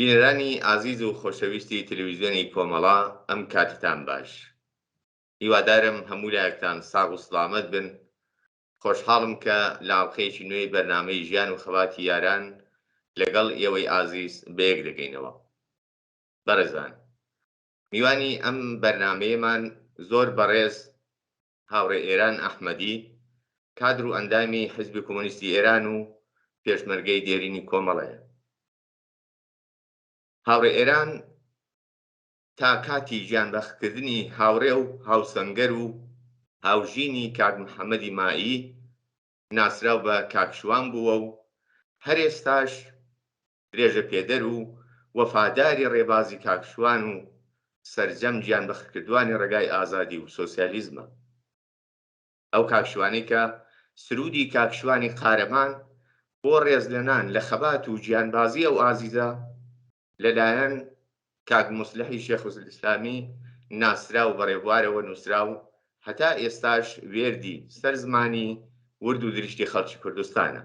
بینەرانی ئازیز و خۆشەویستی تەلەڤیزیۆنی کۆمەڵا، ئەم کاتتان باش. هیوادارم هەموو لایەکتان ساغ و سڵامەت بن. خۆشحاڵم کە لاڵقەیەکی نوێی بەرنامەی ژیان و خەواتی یاران لەگەڵ ئێوەی ئازیز بەیەک دەگەینەوە. بەڕێزان، میوانی ئەم بەرنامەیەمان زۆر بەڕێز هاوڕێ ئێران ئەحمەدی، کادر و ئەندامی حیزبی کۆمۆنیستی ئێران و پێشمەرگەی دێرینی کۆمەڵەیە. هاوڕێ ئێران تا کاتی گیانبەختکردنی هاوڕێ و هاوسەنگەر و هاوژینی کاک محەممەدی مایی ناسراو بە کاکشوان بووە و هەر ئێستاش درێژە پێدەر و وەفاداری ڕێبازی کاکشوان و سەرجەم گیانبەختکردوانی ڕێگای ئازادی و سۆسیالیزمە. ئەو کاکشوانی کە سرودی کاکشوانی قارەمان بۆ ڕێزلێنان لە خەبات و گیانبازی ئەو ئازیزە لەلایەن کاک موسلحی شێخوزئیسلامی ناسراو بە ڕێبوارەوە نووسراو، هەتا ئێستاش وێردی سەر زمانی ورد و دریشتی خەڵکی کوردستانە.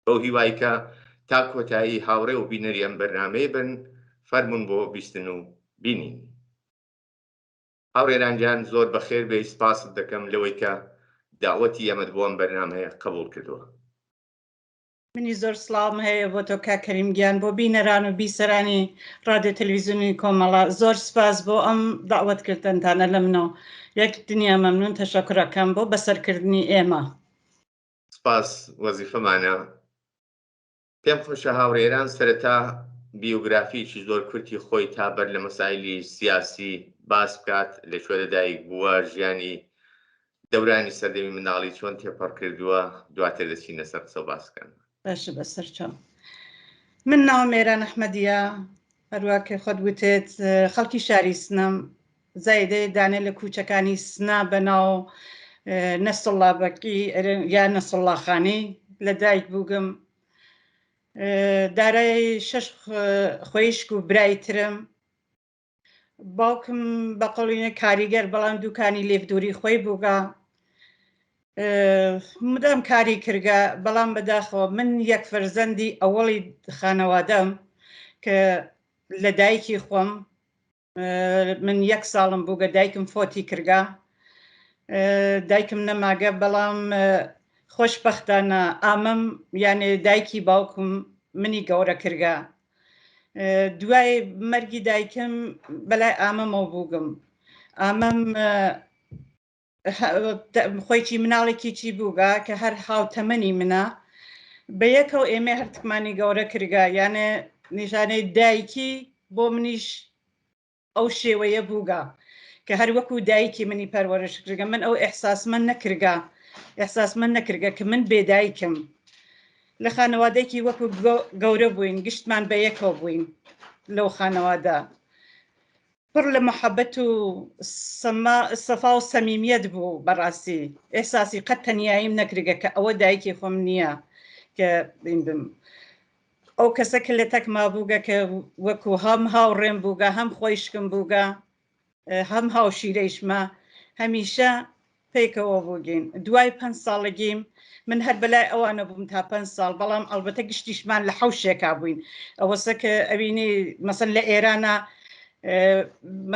بەو هیوای کە تا کۆتایی هاوڕێ و بینەری ئەم بەرنامەیە بن، فەرمون بۆ بیستن و بینین. هاوڕێران گیان، زۆر بەخێر بێ، سپاست دەکەم لەوەی کە داوەتی ئەمەد بۆ ئەم بەرنامەیە قبوڵ کردووە. منی زۆر سڵاوم هەیە بۆ تۆ کاک کەریمگیان، بۆ بینەران و بیسەرانی ڕادیۆ تەلەڤیزیۆنی کۆمەڵا. زۆر سپاس بۆ ئەم داوەتکردنتانە لە منەوە. یەک دنیا مەمنون، تەشەکورەکەم بۆ بەسەرکردنی ئێمە. سپاس، وەزیفەمانە. پێم خۆشە هاوڕێران سەرەتا بیۆگرافیەکی زۆر کورتی خۆی تا بەر لە مەسایلی سیاسی باس بکات، لەکوێ لەدایک بووە، ژیانی دەورانی سەردەمی منداڵی چۆن تێپەڕ کردووە، دواتر دەچینە سەر قسە و باسکەن. باشە، بەسەر چۆن. من ناوم ئێران ئەحمەدیە، هەروە کە خۆت گوتێت خەڵکی شاری سنەم، زایدەی دانێ لە کوچەکانی سنا بەناو نەسڵڵا بەکی یان نەسڵڵا خانی لەدایک بووگم. دارای 6 خۆیشک و برای ترم. باوکم بە قەڵینە کاریگەر، بەڵام دوکانی لێفدوری خۆی بووگە. مدام کاری کردگە، بەڵام بەداخەوە من یەک فەرزەندی ئەوەڵی خانەوادەم کە لە دایکی خۆم، من 1 ساڵم بووگە دایکم فۆتی کردگە. دایکم نەماگە، بەڵام خۆشبەختانە ئامەم یانێ دایکی باوکم منی گەورە کردگە. دوای مەرگی دایکم بەلای ئامەمەوە بووگم. ئامەم خۆیکی مناڵێکی چی بووگە کە هەر هاوتەمەنی منە، بە یەکەوە ئێمە هەرتکمانی گەورە کردگە، یانێ نیشانەی دایکی بۆ منیش ئەو شێوەیە بووگە کە هەر وەکو دایکی منی پەروەرش کردگە. من ئەو ئێحساسمەند نەکردگە کە من بێدایکم. لە خانەوادەیەکی وەکو گەورە بووین، گشتمان بە یەکەوە بووین لەو خانەوادە. پڕ لە مەحەبەت و سەفا و سەمیمیەت بوو. بەڕاستی ئێحساسی قەت تەنیاییم نەکردگە کە ئەوە دایکی خۆم نییە کە بم. ئەو کەسە کە لە تەکما بووگە کە وەکو هەم هاوڕێم بووگە، هەم خۆیشکم بووگە، هەم هاوشیرەیشمە، هەمیشە پێکەوە بووگین. دوای 5 ساڵگیم من هەر بەلای ئەوانە بووم تا 5 ساڵ، بەڵام ئەلبەتە گشتیشمان لە حەوشێکا بووین. ئەوەسە کە ئەبینی مەسەن لە ئێرانە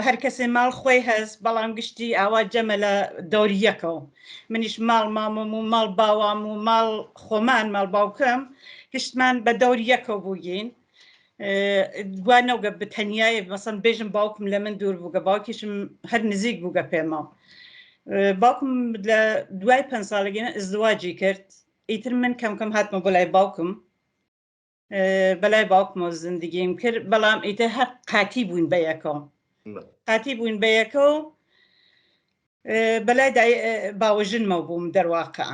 هەر کەسێ ماڵ خۆی هەست، بەڵام گشتی ئاوا جەمە لە دەوری یەکەوە. منیش ماڵ مامەم و ماڵ باوام و ماڵ خۆمان، ماڵ باوکەم، گشتمان بە دەوری یەکەوە بووگین. دوانەوگە بتەنیایە مەسەن بێژم باوکم لە من دوور بووگە، باوکیشم هەر نزیک بووگە پێمە. باوکم لە دوای 5 ساڵگینە ئەزدواجی کرد. ئیتر من کەم هاتمە بۆ لای باوکم، بەلای باوکمەوە زندگیم کرد، بەڵام ئیتر هەر قاتی بووین بە یەکەوە بەلای باوەژنمە بووم دەرواقع.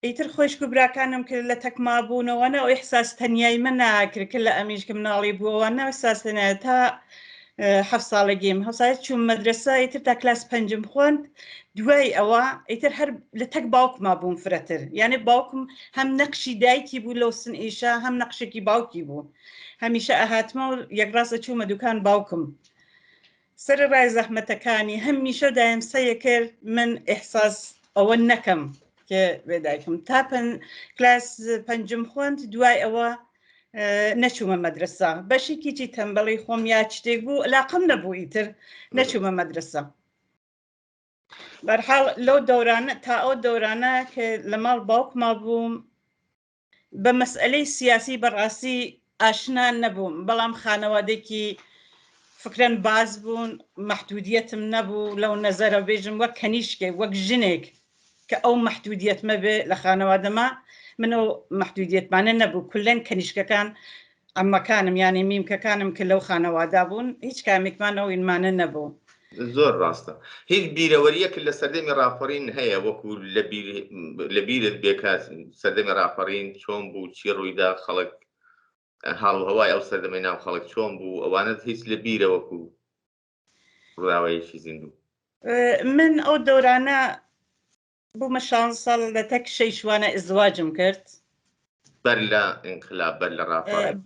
ئیتر خۆشک و براکانم کرد لە تەکما بوونەوەنە، ئەو ئێحساس تەنیایی من ناکرد کە لە ئەمیش کە مناڵی بووەوە ئێحساس تەنیایی تا 7 ساڵگیم. 7 ساڵی چوون مەدرسە، ئیتر تا کلاس 5م خوند. دوای ئەوە ئیتر هەر لە تەک باوکما بووم فرەتر، یانێ باوکم هەم نەقشی دایکی بوو لەو سن ئیشە، هەم نەقشێکی باوکی بوو. هەمیشە ئەهاتمە و یەکڕاستە چوومە دوکان باوکم. سەر ڕای زەحمەتەکانی هەمیشە دایم سەیە کرد من ئێحساس ئەوە نەکەم کە بێدایکم. تا کلاس 5م خوند. دوای ئەوە نەچوومە مەدرسە بەشێکیی تەمبەڵی خۆم یا شتێک بوو علاقەم نەبوو ئیتر نەچوومە مەدرسە بەرحاڵ لەو دەورانە تا ئەو دەورانە کە لە ماڵ باوکما بووم بە مەسئلەی سیاسی بەڕاستی ئاشنا نەبووم بەڵام خانەوادێکی فکرەن باز بوون مەحدودیەتم نەبوو لەو نەزەرە بێژم وەک کەنیشکێک وەک ژنێک کە ئەو مەحدودیەتمە بێ لە خانەوادەما منەوە مەحدودیەتمانە نەبوو کولەن کەنیشکەکان ئەمەکانم یانی میمکەکانم کە لەو خانەوادا بوون هیچ کامێکمانەوە ئینمانە نەبوو زۆر ڕاستە هیچ بیرەوەریەکە لە سەردەمی ڕاپەڕین هەیە وەکو لە بیرت بێکات سەردەمی ڕاپەڕین چۆن بوو چی ڕوویدا خەڵک هاڵ هەوای ئەو سەردەمەی ناو خەڵک چۆن بوو ئەوانت هیچ لە بیرە وەکو ڕاوەیەکی زیندوو من ئەو دەورانە بوومە 6 ساڵ لە تەک شەیشوانە ئزدواجم کرد بەر لە ئینقلاب بەر لە ڕاپەڕین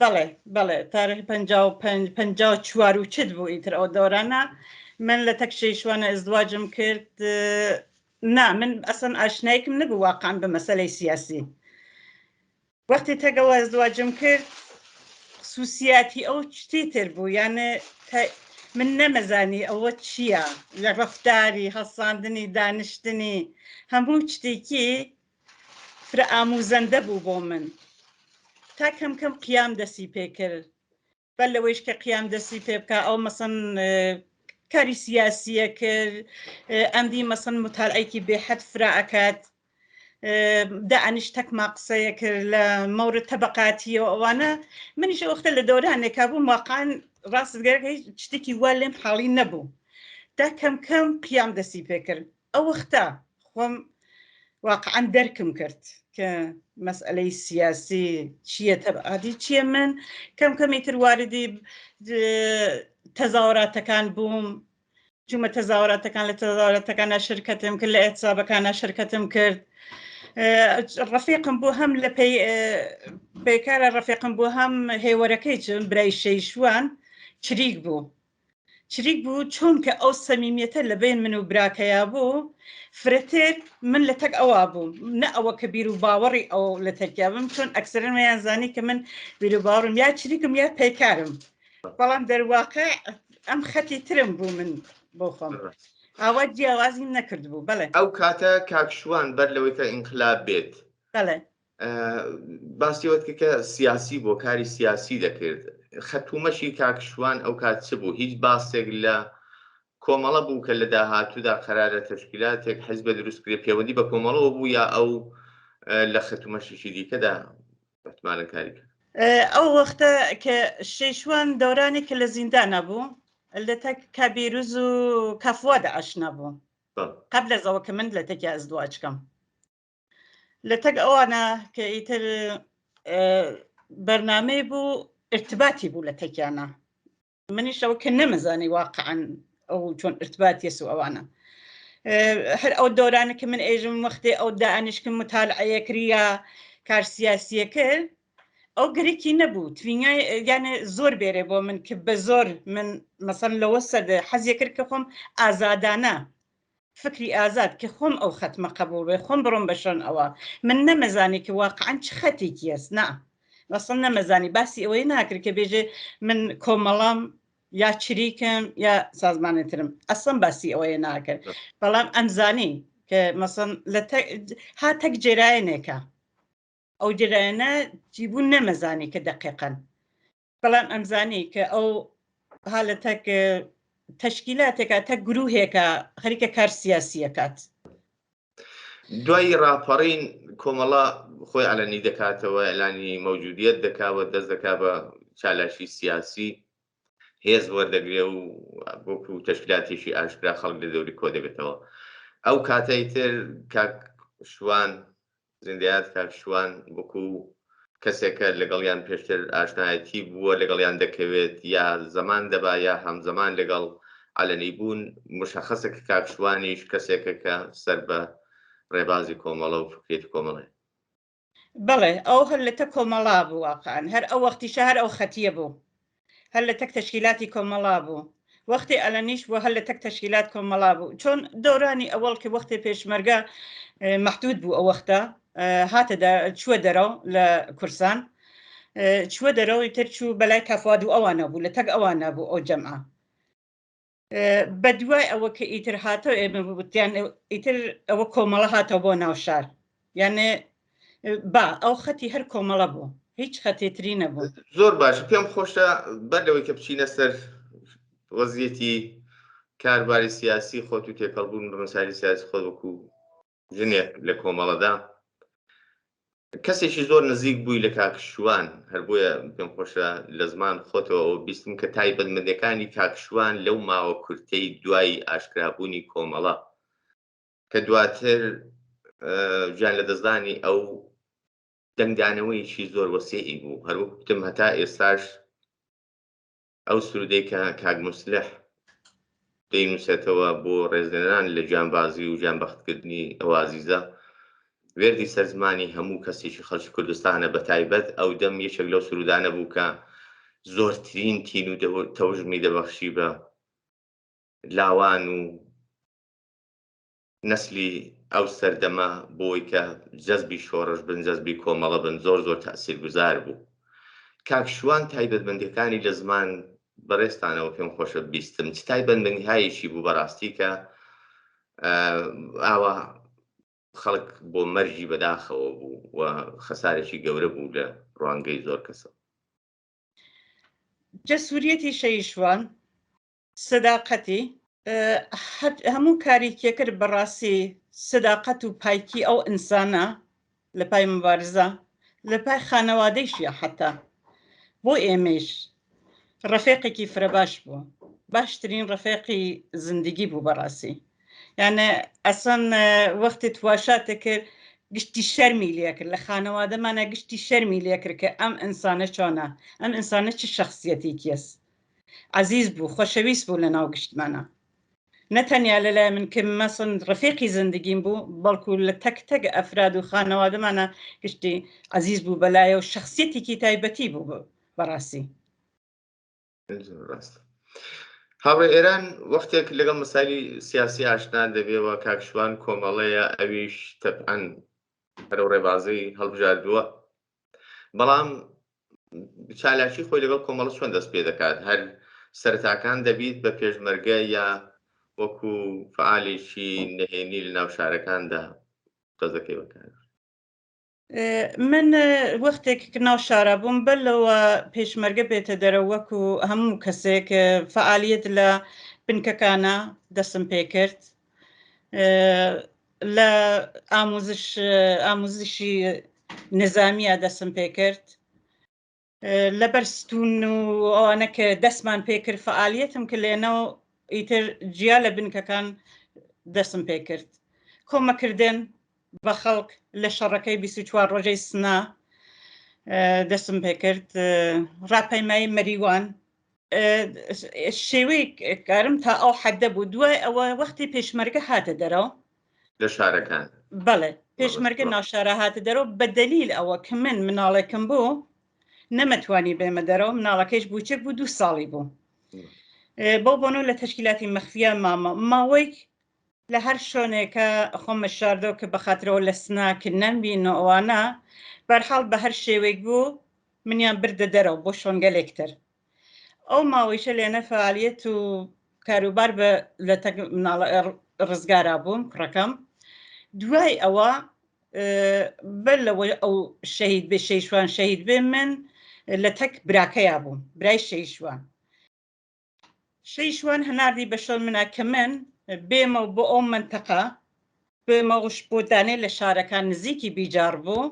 بەڵێ تاریخی 54 و چت بوو ئیتر ئەو دەورانە من لە تەک شەیشوانە ئزدواجم کرد نا من ئەسەن ئاشنایکم نەبوو واقعاً بە مەسەلەی سیاسی وەختی تەگەوە ئزدواجم کرد خصوصیاتی ئەو شتی تر بوو یانە من نەمەزانی ئەوە چییە لە ڕەفتاری هەڵساندنی دانیشتنی هەموو شتێکی فرە ئاموزەندە بوو بۆ من تا کەم کەم قیام دەستی پێ کرد بەر لەوەیش کە قیام دەستی پێ بکە ئەو مەسەن کاری سیاسیە کرد ئەمدی مەسەن متالعەیەکی بێحەد فرا ئەکات دانیش تەکما قسەیە کرد لە مەورد تەبەقاتیەوە ئەوانە منیش وەختە لە دەورانێکا بووم واقعاً ڕاستگەرەکە هیچ شتێکی وا لێم حاڵی نەبوو تا کەم کەم قیام دەستی پێ کرد ئەو وەختە خۆم واقعاً دەرکم کرد کە مەسئلەی سیاسی چییە تەبعاتی چییە من کەم کەمی تر واردی تەزاوەراتەکان بووم چوومە تەزاوەراتەکان لە تەزاوەراتەکانە شرکەتم کرد لە ئێتسابەکانە شرکەتم کرد ڕەفیقم بوو هەم لە پێکارە ڕەفیقم بوو هەم هێوەرەکەی چون برای شەیشوان چریک بوو چۆن کە ئەو سەمیمیەتە لە بین من و براکەیا بوو فرەتر من لە تەک ئەوە بووم نە ئەوە کە بیر و باوەڕی ئەو لە تەرکیا بم چۆن ئەکسەرن ویان زانی کە من بیر و باوەڕم یا چریکم یا پێکارم بەڵام دەرواقع ئەم خەتی ترم بوو من بۆ خۆم ئاوا جیاوازیم نەکرد بوو بەڵێ ئەو کاتە کاکشوان بەر لەوەی کە ئینقلاب بێت بەڵێ باسیەوەت کە سیاسی بۆ کاری سیاسی دەکرد خەتومەشی کاکشوان ئەو کات چ بوو هیچ باسێک لە کۆمەڵە بوو کە لە داهاتوودا قەرارە تەشکیلاتێک حیزبە دروستکرێ پەیوەندی بە کۆمەڵەوە بوو یا ئەو لە خەتومەشیشی دیکەدا بەتمانە کاری کرد ئەو وەختە کە شەیشوان دەورانی کە لە زیندانە بوو لە تەک کابیروز و کافوادە ئاشنا بوو قبل لە زەوە کە من لە تەکی ئەزدواجکەم لە تەک ئەوانە کە ئیتر بەرنامەی بوو ارتباتی بوو لە تەکیانە منیشەوە کە نەمەزانی واقعاً ئەو چۆن ارتباتی سو ئەوانە هەر ئەو دەورانە کە من ئێژم وەختی ئەو دانیشکم متالعەیە کردیا کار سیاسیە کرد ئەو گەرێکی نەبوو توینگای یانە زۆر بێرێ بۆ من کە بە زۆر من مەسەن لەوە سەردە حەزیە کرد کە خۆم ئازادانە فکری ئازاد کە خۆم ئەو خەتمە قبول بێ خۆم بڕۆم بەشەن ئەوە من نەمەزانی کە واقعاً چ خەتێکی هەست نا مەسەن نەمەزانی باسی ئەوەی ناکرد کە بێژێ من کۆمەڵام یا چریکم یا سازمانێترم ئەسڵم باسی ئەوەیە ناکرد بەڵام ئەمزانی کە مەسەن هاتەک جێرایەنێکە ئەو جێرایەنە جیبوو نەمەزانی کە دەقیقەن بەڵام ئەمزانی کە ئەو هالەتەک تەشکیلاتێکە تە گروهێکە خەریکە کار سیاسیەکات دوای ڕاپەڕین کۆمەڵە خۆی ئەلەنی دەکاتەوە ئەلانی مەوجودیەت دەکاوە دەست دەکا بە چالاشی سیاسی هێز وەردەگرێ و بۆکو تەشکیلاتێکی ئاشکرا خەڵک لە دەوری کۆ دەبێتەوە ئەو کاتەی تر کاکشوان زیندەیات کاکشوان وەکو کەسێکە لەگەڵیان پێشتر ئاشنایەتی بووە لەگەڵیان دەکەوێت یا زەمان دەبا یا هەمزەمان لەگەڵ ئەلەنی بوون مشەخەسە کە کاکشوانیش کەسێکە کە سەر بە ڕێبازی کۆمەڵە و فکرێتی کۆمەڵێ بەڵێ ئەو هەر لە تە کۆمەڵا بوو واقعاً هەر ئەو وەختیشە هەر ئەو خەتیە بوو هەر لە تەک تەشکیلاتی کۆمەڵا بوو وەختی ئەلەنیش بوو هەر لە تەک تەشکیلات کۆمەڵا بوو چۆن دەورانی ئەوەڵ کە وەختی پێشمەرگە مەحدود بوو ئەو وەختە هاتە چووە دەرەوە لە کورسان چوە دەرەوەی تر چوو بەلای کەفواد و ئەوانە بوو لە تەک ئەوانە بوو ئەو جەمعە بە دوای ئەوە کە ئیتر هاتەوە ئێمە بوتیان ئیتر ئەوە کۆمەڵە هاتەوە بۆ ناو شار یانێ با ئەو خەتی هەر کۆمەڵە بوو هیچ خەتێتری نەبوو زۆر باشە پێم خۆشە بەردەوەی کە بچینە سەر وەزیەتی کارباری سیاسی خۆت و تێکەڵبوون ڕنساری سیاسی خۆت وەکو ژنێک لە کۆمەڵەدا کەسێکی زۆر نزیک بووی لە کاکشوان هەر بۆیە پێم خۆشە لە زمان خۆتەوە بیستم کە تایبەتمەندەکانی کاکشوان لەو ماوە کورتەی دوای ئاشکرابوونی کۆمەڵە کە دواتر گیان لە دەستدانی ئەو دەنگدانەوەیشی زۆر وەسیعی بوو هەروەکوتم هەتا ئێستاش ئەو سرودەی کە کاک موسلح دەینووسێتەوە بۆ ڕێزلێنان لە گیانبازی و گیانبەختکردنی ئەو ئازیزە وێردی سەرزمانی هەموو کەسێکی خەڵکی کوردستانە بە تایبەت ئەو دەم یەکێک لەو سرودانە بوو کە زۆرترین تین و تەوژمی دەبەخشی بە لاوان و نەسلی ئەو سەردەمە بۆی کە جەزبی شۆڕش بن جەزبی کۆمەڵە بن زۆر زۆر تەئسیرگوزار بوو کاکشوان تایبەتمەندیەکانی لە زمان بەڕێستانەوە پێم خۆشە بیستم چ تایبەتمەندیهایەکی بوو بەڕاستی کە ئاوا خەڵک بۆ مەرجی بەداخەوە بوو و خەسارێکی گەورە بوو لە ڕوانگەی زۆر کەسە جەسوریەتی شەیشوان سەداقەتی هەموو کارێکی کرد بەڕاستی سەداقەت و پایکی ئەو ئینسانە لە پای مبارزە لە پای خانەوادەیشیە حتا بۆ ئێمەش ڕەفێقێکی فرەباش بوو باشترین ڕەفێقی زندگی بوو بەڕاستی یانە ئەسەن وەختی تواشاتە کرد گشتی شەرمی لێ کرد لە خانەوادەمانە گشتی شەرمی لێ کرد کە ئەم ئینسانە چۆنە ئەم ئینسانە چ شەخسیەتی کێس عزیز بوو خۆشەویست بوو لە ناو گشتمانە نەتەنیا لەلای من کە مەسن ڕەفێقی زندگیم بوو بەڵکو لە تەک تەک ئەفراد و خانەوادەمانە گشتی عزیز بوو بەلایە و شەخسیەتێکی تایبەتی بوو بەڕاستی هاوڕێ ئێران وەختێک لەگەڵ مەسایلی سیاسی ئاشنا دەبێەوە کاکشوان کۆمەڵەیە ئەویش تەبعەن هەرو ڕێبازی هەڵبژاردووە بەڵام چالاکی خۆی لەگەڵ کۆمەڵە چۆن دەست پێ دەکات هەر سەرتاکان دەبیت بە پێشمەرگە یا وەکو فعالێکی نهێنی لە ناو شارەکاندا قەزەکەی بەکار من وەختێک ناو شارە بووم بەلەوە پێشمەرگە بێتە دەرە وەکو هەموو کەسێک فعالیت لە بنکەکانە دەستم پێ کرد لە ئاموزشی نظامیە دەستم پێ کرد لەبەر ستون و ئەوانە کە دەستمان پێ کرد فعالیتم کە لێنەوە ئیتر جیا لە بنکەکان دەستم پێ کرد کۆمەکردن بە خەڵک لە شەڕەکەی 24 ڕۆژەی سنا دەستم پێ کرد ڕاپەیمایی مەریوان شێوەی کارم تا ئەو حەدە بوو دوای ئەوە وەختی پێشمەرگە هاتە دەرەوە لە شارەکان بەڵێ پێشمەرگە ناوشارە هاتە دەرەوە بە دەلیل ئەوە کە من مناڵێکم بوو نەمەتوانی بێمە دەرەوە مناڵەکەیش بووچێک بوو 2 ساڵی بوو بۆ بۆنەوە لە تەشکیلاتی مەخفیە ماوەیەک لە هەر شوێنێکە خۆمە شاردەوە کە بەخاترەوە لە سناکردنەن بینەوە ئەوانە بەرحاڵ بە هەر شێوەیەک بوو منیان بردە دەرەوە بۆ شۆنگەلێکتر ئەو ماوەیشە لێنە فعالیت و کاروبار بە لە ڕزگارا بووم کوڕەکەم دوای ئەوە بەلەوەی ئەو شەهید بێ شەیشوان شەهید بێ من لە تەک براکەیا بووم برای شەیشوان هەناردی بە شەڵ منە کە من بێمە بۆ ئەو منتەقە بێمە شپۆدانێ لە شارەکان نزیکی بیجار بوو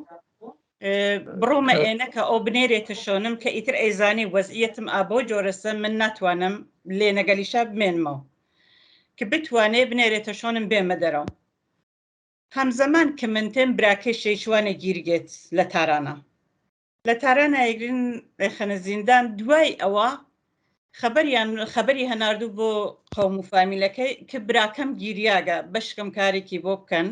بڕۆمە ئێنەکە ئەو بنێرێتە شۆنم کە ئیتر ئەیزانی وەزعیەتم ئابۆ جۆرەسە من ناتوانم لێ نەگەلیشا بمێنمەوە کە بتوانێ بنێرێتە شۆنم بێمە دەرەوە هەمزەمان کە من تێم براکەی شەیشوانە گیرگێت لە تارانە ئەیگرن خەنە زیندان دوای ئەوە خەبەری هەناردوو بۆ قەوم و فامیلەکەی کە براکەم گیریاگە بەشکەم کارێکی بۆ بکەن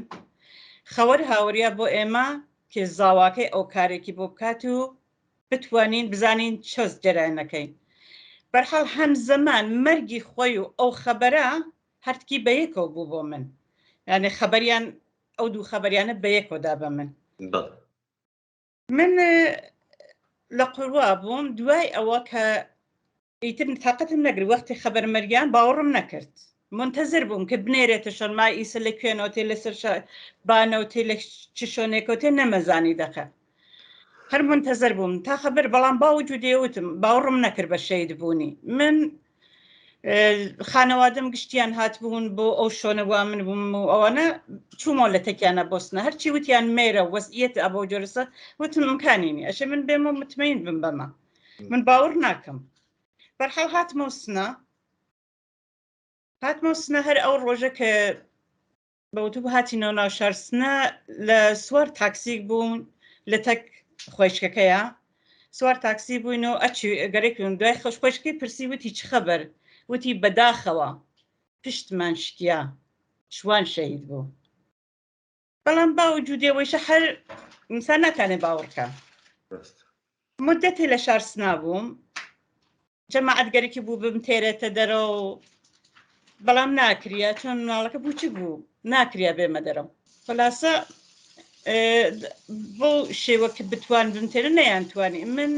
خەوەر هاوریە بۆ ئێمە کە زاواکەی ئەو کارێکی بۆ بکات و بتوانین بزانین چۆز جەرانەکەی بەرحاڵ هەمزەمان مەرگی خۆی و ئەو خەبەرە هەرتکی بەیەکەوە بوو بۆ من یعنی خەبەریان ئەو دوو خەبەریانە بەیەکەوەدا بە من لە قوڕوا بووم دوای ئەوە کە ئیتر تااقەتم نەگری وەختی خەبەر مەریان باوەڕم نەکرد منتەزر بووم کە بنێرێتە شەن مای ئیسە لە کوێنەوەتێ لەسەر بانەوتێ لە چ شۆنێکەوتێ نەمەزانی دەکە هەر منتەزر بووم تا خەبەر بەڵام باوجود دێوتم باوەڕم نەکرد بە شەید بوونی من خانەوادەم گشتیان هاتبوون بۆ ئەو شۆنەوا من بووم و ئەوانە چوومەوە لە تەکیانە بۆستنە هەرچی وتیان مێرە وەسئیەت ئەبەو جۆرەسە وتم ئەمکانینی ئەشە من بێمە متمەین بم بەمە من باوەڕ ناکەم بەرحاڵ هاتمە سنە هەر ئەو ڕۆژە کە بەوتوب هاتینەوە ناو شارسنە لە سوار تاکسیک بوون لە تەک خۆشکەکەیە سوار تاکسی بووینەوە ئەچی گەرەێکم دوای خۆشکەی پرسی وتی چ خەبەر وتی بەداخەوە پشتمان شکیا شوان شەهید بوو بەڵام باوجودێەوەیشە هەر ئینسان ناتوانێت باوەڕکە مدەتێ لە شارسنا بووم جەماعەتگەرێکی بوو بم تێرێتە دەرەوە بەڵام ناکریا چۆن مناڵەکە بوو چ بوو ناکریا بێمە دەرەوە خلاصە بۆ شێوە کە بتوان بم تێرە نەیانتوانی من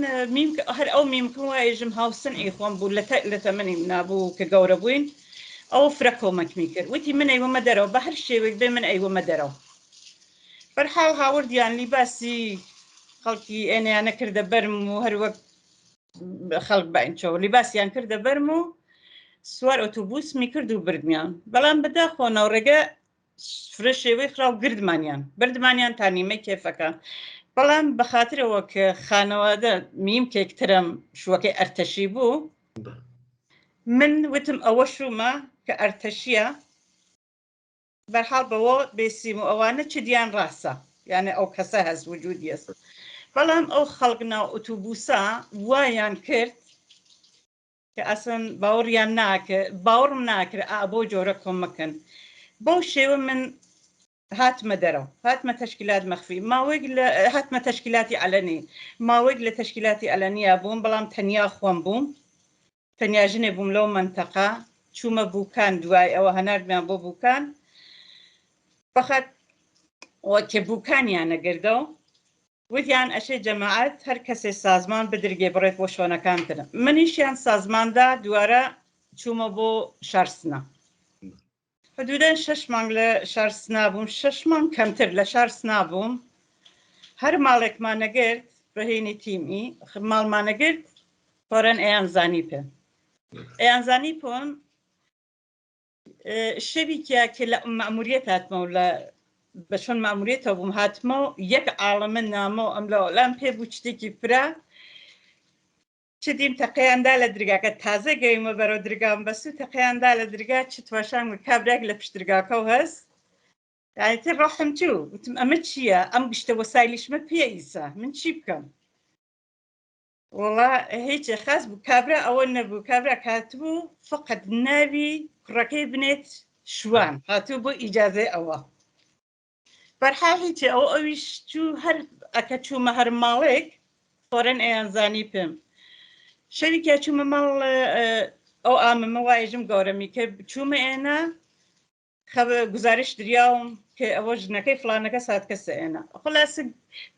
هەر ئەو میمکن وایژم هاوسن ئیخۆم بوو لە تەمەنی نابوو کە گەورە بووین ئەو فرە کۆمەکمی کرد وتی من ئەیوەمە دەرەوە بە هەر شێوێک بێ من ئەیوەمە دەرەوە بەرحاڵ هاوردیان لیباسی خەڵکی ئێنیانە کردە بەرم و هەروەک خەڵک باینچەوە لیباسیان کردە بەرم و سوار ئۆتۆبوسمی کرد و بردمیان بەڵام بەداخۆنەوە ڕێگە فرە شێوەی خراو بردمانیان تا نیمەی کێفەکە بەڵام بەخاترەوە کە خانەوادە میمکێکترم شوەکەی ئەرتەشی بوو من وتم ئەوە شومە کە ئەرتەشیە بەرحاڵ بەوە بێسیم و ئەوانە چ دیان ڕاستە یانە ئەو کەسە هەست وجودی هەست بەڵام ئەو خەڵک ناو ئۆتۆبوسە وایان کرد کە ئەسن باوەڕم ناکرد بۆ جۆرە کۆمەکەن بەو شێوە من هاتمە دەرەوە هاتمە تەشکیلات مەخفی هاتمە تەشکیلاتی عەلەنی ماوەیەک لە تەشکیلاتی عەلەنیە بووم بەڵام تەنیا خۆم بووم تەنیا ژنێ بووم لەو منتەقە چوومە بووکان دوای ئەوە هەناردمیان بۆ بووکان فقط وەکێ بووکانیانە گردەوە وتیان ئەشێ جەماعەت هەر کەسێ سازمان بدرگێ بڕێت بۆ شۆنەکانترە منیشیان سازماندا دووارە چوومە بۆ شارسنە حدودەن 6 مانگ لە شارسنا بووم 6 مانگ کەمتر لە شارسنا بووم هەر ماڵێکمانەگرت بەهێنی تیمی ماڵمانەگرت فۆرەن ئەیانزانی پێ ئەیانزانی پۆم شەویکیا کە لە مەموریەت هاتمە و لە بە چۆن مەموریەتەوە بووم هاتمە و یەک عاڵەمە نامە و ئەم لەوەلام پێ بوو شتێکی فرا چ دیم تەقەیاندا لە درگاکە تازە گەیمە بەرەو درگام بەسو تەقەیاندا لە درگا چ تواشان کابراک لە پشت درگاکە و هەست یانیتر ڕەحم چوو وتم ئەمە چییە ئەم گشتە وەسایلیشمە پێ ئیسا من چی بکەم وڵا هیچ خاص بوو کابرا ئەوە نەبوو کابرا کاتبوو فقط ناوی کوڕەکەی بنێت شوان هاتوو بۆ ئیجازەی ئەوە بەرحاڵ هیچی ئەویش چوو هەر ئەکە چوومە هەر ماڵێک فۆرەن ئەیانزانی پێم شەویکیا چوومە ماڵ ئەو ئامەمە وایژم گەورەمی کە چوومە ئێنە گزارش دریاوم کە ئەوە ژنەکەی فلانەکە سات کەسە ئێنە خلاصە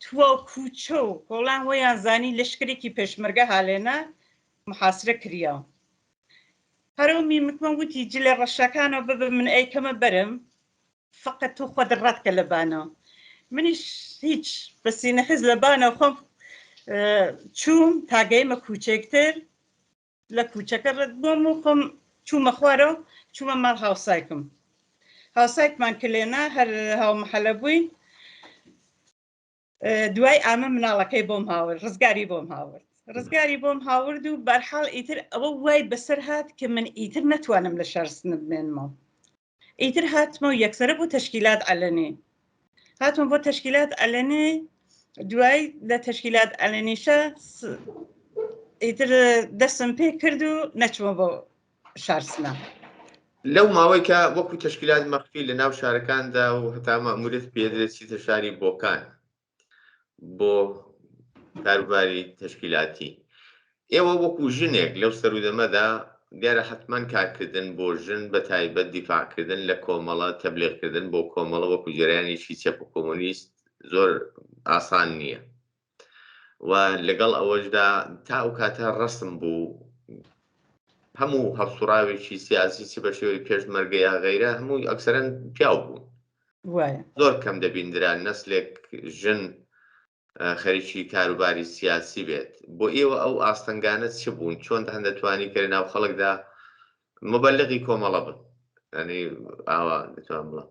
تووە کوچە و کۆڵان وەیان زانی لەشکرێکی پێشمەرگە هالێنە محاسرە کریاوە هەرەو میمکمە وتی جلێ ڕەشەکانەوە ببە من ئەیکەمە بەرم فقط تو خۆ دڕاتکە لە بانەوە منیش هیچ بەسینەخز لە بانەوە خۆم چووم تاگەیمە کوچێکتر لە کوچەکە ڕەت بووم و خۆم چوومە خوارەوە چوومە ماڵ هاوسایکم هاوسایکمان کلێنا هەر هاومەحەلە بووین دوای ئامە مناڵەکەی بۆم هاورد ڕزگاری بۆم هاورد و بەرحاڵ ئیتر ئەوە وای بەسەر هات کە من ئیتر نەتوانم لە شارسن بمێنمەوە ئیتر هاتمە و یەکسەرە بۆ تەشکیلات عەلەنی هاتمە بۆ تەشکیلات عەلەنی دوای لە تەشکیلات عەلەنیشە ئیتر دەستم پێ کرد و نەچوومە بۆ شارسنە لەو ماوەی کە وەکو تەشکیلات مەخفی لە ناو شارەکاندا و هەتا مەموریەت پێدرێت چیتە شاری بۆکان بۆ کاروباری تەشکیلاتی ئێوە وەکو ژنێک لەو سەرودەمەدا دیارە حتمما کارکردن بۆ ژن بە تایبەت دیفاعکردن لە کۆمەڵە تەبلیغکردن بۆ کۆمەڵە وەکو جەرایانێکی چەپ و کۆمۆنیست زۆر ئاسان نییە و لەگەڵ ئەوەشدا تا ئەو کاتە ڕەسم بوو هەموو هەڵسوڕاوێکی سیاسی بە شێوەی پێشمەرگەیە غەیرە هەمووی ئەکسەرەن پیاو بوون زۆر کەم دەبیندرا نەسلێک ژن خەریکی کاروباری سیاسی بێت بۆ ئێوە ئەو ئاستەنگانە چ بوون چۆن هەن دەتوانی کە ناو خەڵکدا مبەلغی کۆمەڵە بن ینی ئاوا دەتوان بڵێ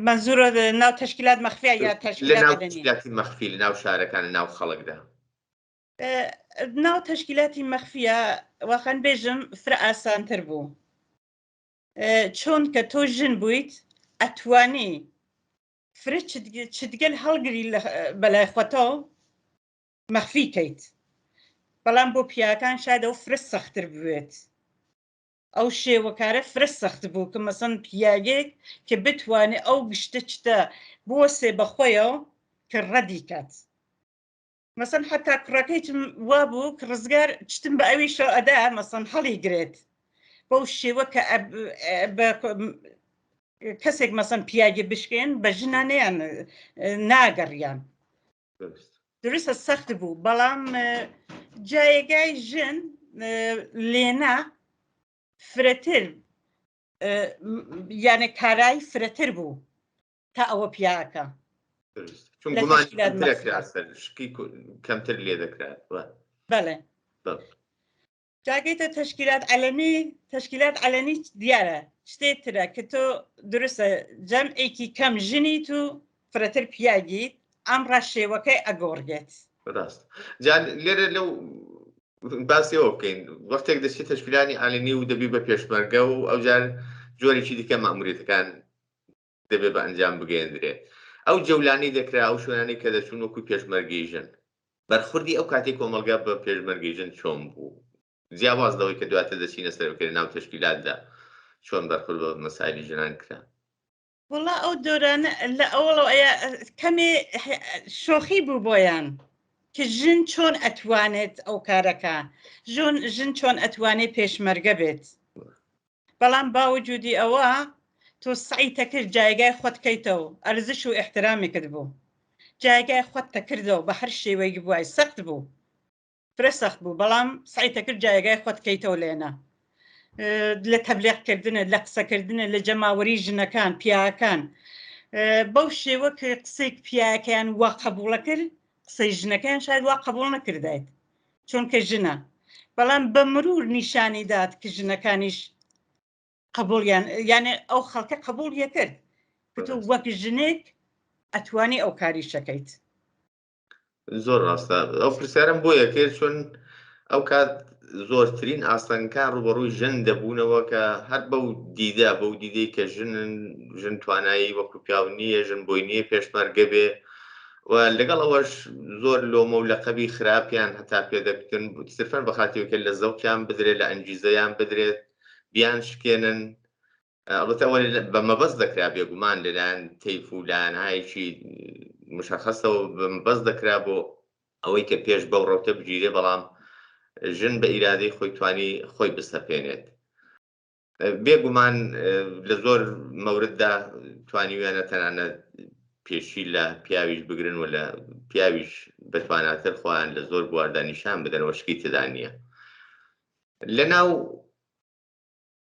منزورە ناو تشکیلات مەخفیە یا تشکیلاتی مەخفی لە ناو شارەکان ناو خەڵکدا ناو تشکیلاتی مەخفیە واخەن بێژم فرە ئاسانتر بوو چۆن کە تۆ ژن بوویت ئەتوانی فرە چدگەل هەڵگری بەلای خۆتەوە مەخفی کەیت بەڵام بۆ پیاکان شایدەوە فرە سەختتر بوێت ئەو شێوەکارە فرە سەخت بوو کە مەسەن پیاگێک کە بتوانێت ئەو گشتە چتە بۆسێ بەخۆیەوە کە ڕەدی کات مەسەن حتا کوڕەکەیتم وا بوو کە ڕزگار چتم بە ئەوی شەو ئەدا مەسەن هەڵی گرێت بەو شێوە کە کەسێک مەسەن پیاگی بشکێن بە ژنانەیان ناگەڕیان درستە سەخت بوو بەڵام جایگای ژن لێنا فرەتر یانە کارای فرەتر بوو تا ئەوە پیاکە کەمتر لێ دەکرات بەڵێ جاگەیتە تشکیلات عەلەنی دیارە شتێکترە کە تۆ درستە جەمعێکی کەم ژنیت و فرەتر پیاگیت ئەمڕا شێوەکەی ئەگۆڕگێت ڕاست جان لێرە لەو باسیەوە بکەین وەختێک دەستی تشکیلانی عەلەنی و دەبی بە پێشمەرگە و ئەوجار جۆرێکی دیکە مەئموریەتەکان دەبێت بە ئەنجام بگەێنرێت ئەو جەولانی دەکرا ئەو شوێنانی کە دەچون وەکو پێشمەرگەی ژن بەرخوردی ئەو کاتی کۆمەلگا بە پێشمەرگەی ژن چۆن بوو جیاواز لەوەی کە دواتر دەچینە سەرکرد ناو تشکیلاتدا چۆن بەرخورد بە مەسایلی ژنان کرا وڵا ئەو دۆرانە لە ئەوڵەوە کەمێ شۆخی بوو بۆیان کە ژن چۆن ئەتوانێت ئەو کارەکە ژن چۆن ئەتوانێت پێشمەرگە بێت بەڵام باوجودی ئەوە تۆ سعیتە کرد جایگای خۆت کەیتەوە ئەرزش و احترامی کرد بوو جایگای خۆت تەکردەوە بە هەر شێوەیەکی بووای سەخت بوو فرە سەخت بوو بەڵام سعیتە کرد جایگای خۆت کەیتەوە لێنە لە تەبلیغکردنە لە قسەکردنە لە جەماوەری ژنەکان پیاکان بەو شێوە کە قسەی پیاکەیان وا قبوڵە کرد قسەی ژنەکەیان شاید وا قبوڵ نەکردایت چۆن کە ژنە بەڵام بە مرور نیشانی داد کە ژنەکانیش قبولیان یعنی ئەو خەڵکە قبولیە کرد کە تۆ وەک ژنێک ئەتوانی ئەو کاری شەکەیت زۆر ڕاستە ئەو پرسیارم بۆیە کرد چۆن ئەو کات زۆرترین ئاستەنکان ڕوبەڕووی ژن دەبوونەوە کە هەر بەو دیدە بەو دیدەی کە ژن توانایی وەکو پیاو نییە ژن بۆی نییە پێشمەرگە بێ و لەگەڵ ئەوەش زۆر لۆمە و لەقەبی خراپیان هەتا پێدەکتن سرفەن بە خاتیەوەکە لە زەوقیان بدرێت لە ئەنجیزەیان بدرێت بیان شکێنن ئەڵبەتەوە بە مەبەست دەکرا بێگومان لەلایەن تەیف و لایەنهایەکی مشەخەسەوە بە مەبەست دەکرا بۆ ئەوەی کە پێش بەو ڕەوتە بگیرێ بەڵام ژن بە ئیرادەی خۆی توانی خۆی بستەپێنێت بێگومان لە زۆر مەورددا توانیویانە تەنانەت پێشی لە پیاویش بگرن و لە پیاویش بەتواناتر خۆیان لە زۆر بواردا نیشان بدەنەوە شکی تێدا نییە لەناو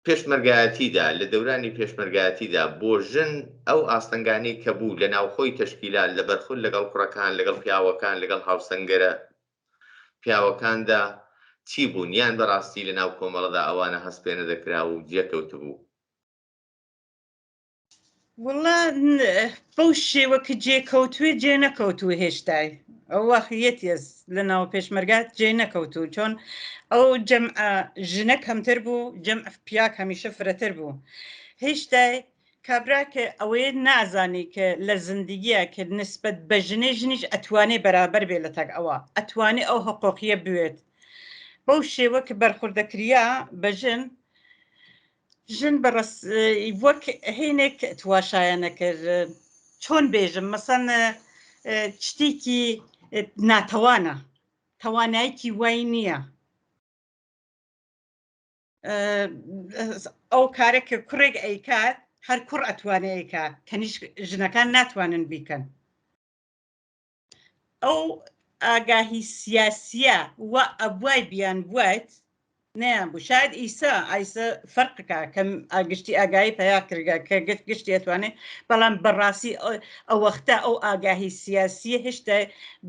پێشمەرگایەتیدا لە دەورانی پێشمەرگایەتیدا بۆ ژن ئەو ئاستەنگانەی کە بوو لە ناوخۆی تەشکیلات لە بەرخورد لەگەڵ کوڕەکان لەگەڵ پیاوەکان لەگەڵ هاوسەنگەرە پیاوەکاندا چی بوون یان بەڕاستی لە ناو کۆمەڵەدا ئەوانە هەست پێ نەدەکرا و جێکەوت بوو وڵا بەو شێوە کە جێکەوتوێ جێ نەکەوتووە هێشتای ئەو واقعیەتیە لە ناو پێشمەرگات جێ نەکەوتوو چۆن ئەو جەمع ژنە کەمتر بوو جەمع پیاک هەمیشە فرەتر بوو هێشتای کابرا کە ئەوەیە نازانی کە لە زندگیە کە نسبەت بە ژنیش ئەتوانێ بەرابەر بێ لە تەک ئەوە ئەتوانێ ئەو حقوقیە بوێت بەو شێوە کە بەرخوردەکریا بە ژن بەڕست وەک هێنێک تواشایانە کرد چۆن بێژم مەسەن شتێکی ناتەوانە توانایەکی وای نییە ئەو کارە کە کوڕێک ئەیکات هەر کوڕ ئەتوانێ ئەیکات کەنیش ژنەکان ناتوانن بیکەن ئەو ئاگاهی سیاسیە و ئەبوای بیان بوویت نیان بوو شاید ئیسا فەرقکە کەم ئاگشتی ئاگایی پیا کرگە کە گشتی ئەتوانێت بەڵام بەڕاستی ئەو وەختە ئەو ئاگاهی سیاسیە هێشتا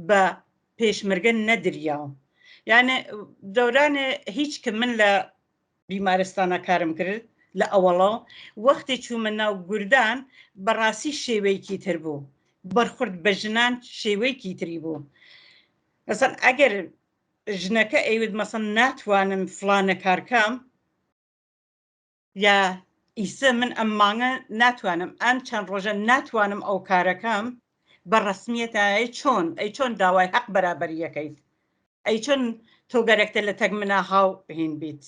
بە پێشمەرگە نەدریاوە یانە دەورانێ هیچ کە من لە بیمارستانە کارم کرد لە ئەوەڵە وەختی چوومە ناو گوردان بەڕاستی شێوەیەکی تر بوو بەرخورد بە ژنان شێوەیەکی تری بوو مەسەن ئەگەر ژنەکە ئەیوت مەسەن ناتوانم فلانە کارکەم یا ئیسە من ئەم مانگە ناتوانم ئەم چەند ڕۆژە ناتوانم ئەو کارەکەم بە ڕسمیەتە چۆن داوای حەق بەرابەریەکەیت ئەی چۆن تۆ گەرەکتە لە تەک منە هاو هین بیت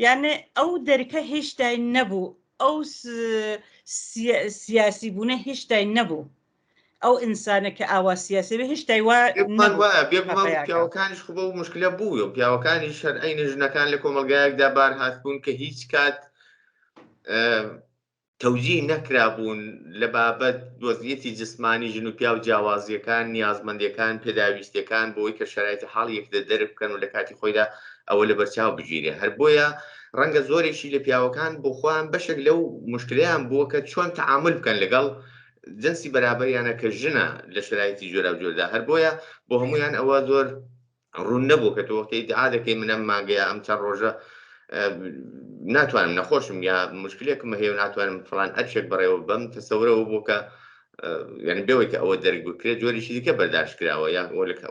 یانێ ئەو دەرکە هێشتای نەبوو ئەو سیاسی بوونە هێشتای نەبوو ئەو ئینسانە کە ئاوا سیاسی بێ هێشتای وایە پیاوەکانیش خۆ بەو مشکلە بووە و پیاوەکانی شەرعینە ژنەکان لە کۆمەلگایەکدا بار هاتبوون کە هیچ کات تەوجی نەکرابوون لە بابەت دۆزیەتی جسمانی ژن و پیا و جیاوازیەکان نیازمەندیەکان پێداویستیەکان بۆی کە شەرایەتی حاڵی یەکدە دەرک بکەن و لە کاتی خۆیدا ئەوە لە بەرچاو بگیرێ هەر بۆیە ڕەنگە زۆرێکی لە پیاوەکان بۆ خۆیان بەشێک لەو مشکلیان بووە کە چۆن تەعامل بکەن لەگەڵ جنسی بەرابەریانە کە ژنە لە شرایەتی جۆرا جۆردا هەر بۆیە بۆ هەمویان ئەوە زۆر ڕوون نەبوو کە تۆ وەختی ئیدعا دەکەی من ئەم مانگەیە ئەم چەند ڕۆژە ناتوانم نەخۆشم یا مشکلێکم هەیە و ناتوانم فڵان ئەرچێک بڕێەوە بەم تەسەورەوە بوو کە یعنی بێەوەی کە ئەوە دەرگبکرێت جۆریشی دیکە بەرداشت کراوە یا